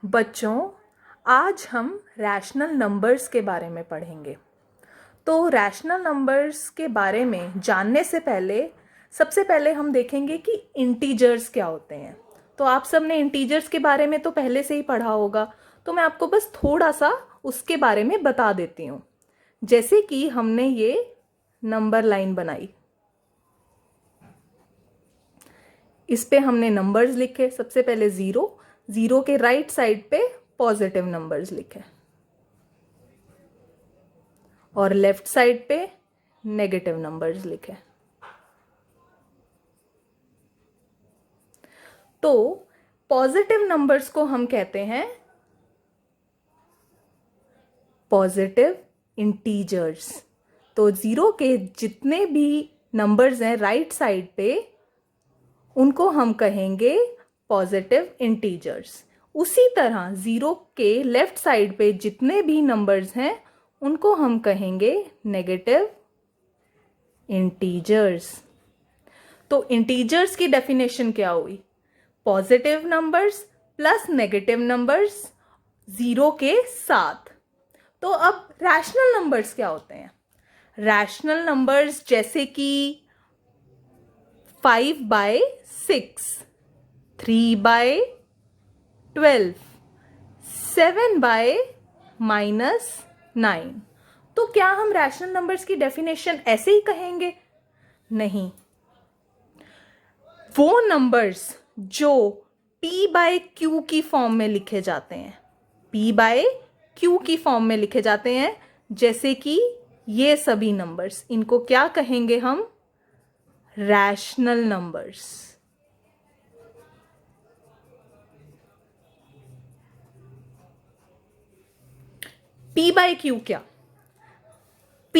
बच्चों, आज हम रैशनल नंबर्स के बारे में पढ़ेंगे। तो रैशनल नंबर्स के बारे में जानने से पहले सबसे पहले हम देखेंगे कि इंटीजर्स क्या होते हैं। तो आप सब ने इंटीजर्स के बारे में तो पहले से ही पढ़ा होगा, तो मैं आपको बस थोड़ा सा उसके बारे में बता देती हूँ। जैसे कि हमने ये नंबर लाइन बनाई, इस पे हमने नंबर्स लिखे। सबसे पहले ज़ीरो के राइट साइड पे पॉजिटिव नंबर्स लिखे और लेफ्ट साइड पे नेगेटिव नंबर्स लिखे। तो पॉजिटिव नंबर्स को हम कहते हैं पॉजिटिव इंटीजर्स। तो ज़ीरो के जितने भी नंबर्स हैं राइट साइड पे, उनको हम कहेंगे पॉजिटिव इंटीजर्स। उसी तरह ज़ीरो के लेफ्ट साइड पे जितने भी नंबर्स हैं उनको हम कहेंगे नेगेटिव इंटीजर्स। तो इंटीजर्स की डेफिनेशन क्या हुई? Positive numbers plus negative numbers zero के साथ। तो अब रैशनल नंबर्स क्या होते हैं? रैशनल नंबर्स जैसे कि 5/6, 3/12, 7/-9। तो क्या हम रैशनल नंबर्स की डेफिनेशन ऐसे ही कहेंगे? नहीं। वो नंबर्स जो p/q की फॉर्म में लिखे जाते हैं, p/q की फॉर्म में लिखे जाते हैं, जैसे कि ये सभी नंबर्स, इनको क्या कहेंगे हम? Rational numbers. p/q क्या? p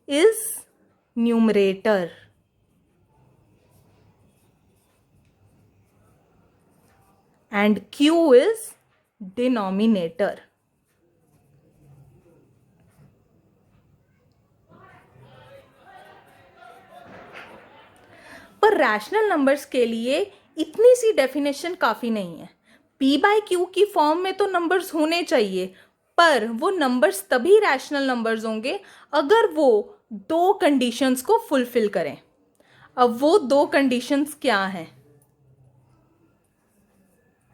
is numerator and q is denominator. पर रैशनल नंबर्स के लिए इतनी सी डेफिनेशन काफी नहीं है। p/q की फॉर्म में तो नंबर्स होने चाहिए, पर वो नंबर्स तभी रैशनल नंबर्स होंगे अगर वो दो कंडीशंस को फुलफिल करें। अब वो दो कंडीशंस क्या हैं?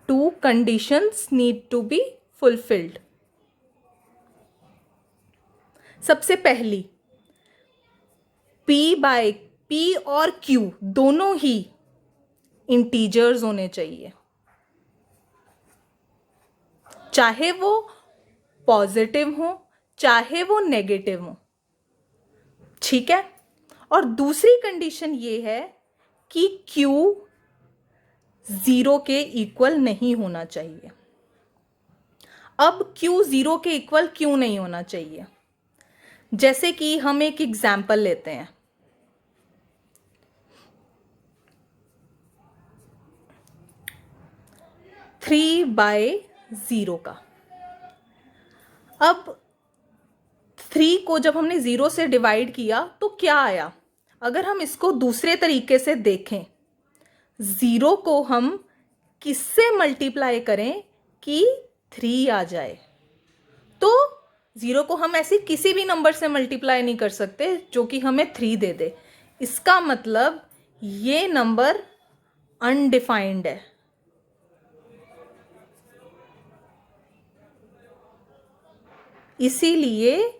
Two conditions need to be fulfilled. सबसे पहली, p और q दोनों ही इंटीजर्स होने चाहिए, चाहे वो पॉजिटिव हो चाहे वो नेगेटिव हो। ठीक है। और दूसरी कंडीशन ये है कि q 0 के इक्वल नहीं होना चाहिए। अब q 0 के इक्वल क्यों नहीं होना चाहिए? जैसे कि हम एक एग्जाम्पल लेते हैं। 3/0 का। अब 3 को जब हमने 0 से डिवाइड किया तो क्या आया? अगर हम इसको दूसरे तरीके से देखें, 0 को हम किससे मल्टीप्लाई करें कि 3 आ जाए? तो 0 को हम ऐसे किसी भी नंबर से मल्टीप्लाई नहीं कर सकते जो कि हमें 3 दे दे। इसका मतलब ये नंबर अनडिफाइंड है। इसीलिए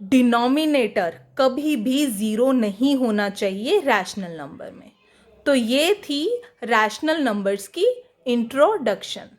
डिनोमिनेटर कभी भी 0 नहीं होना चाहिए रैशनल नंबर में। तो ये थी रैशनल नंबर्स की इंट्रोडक्शन।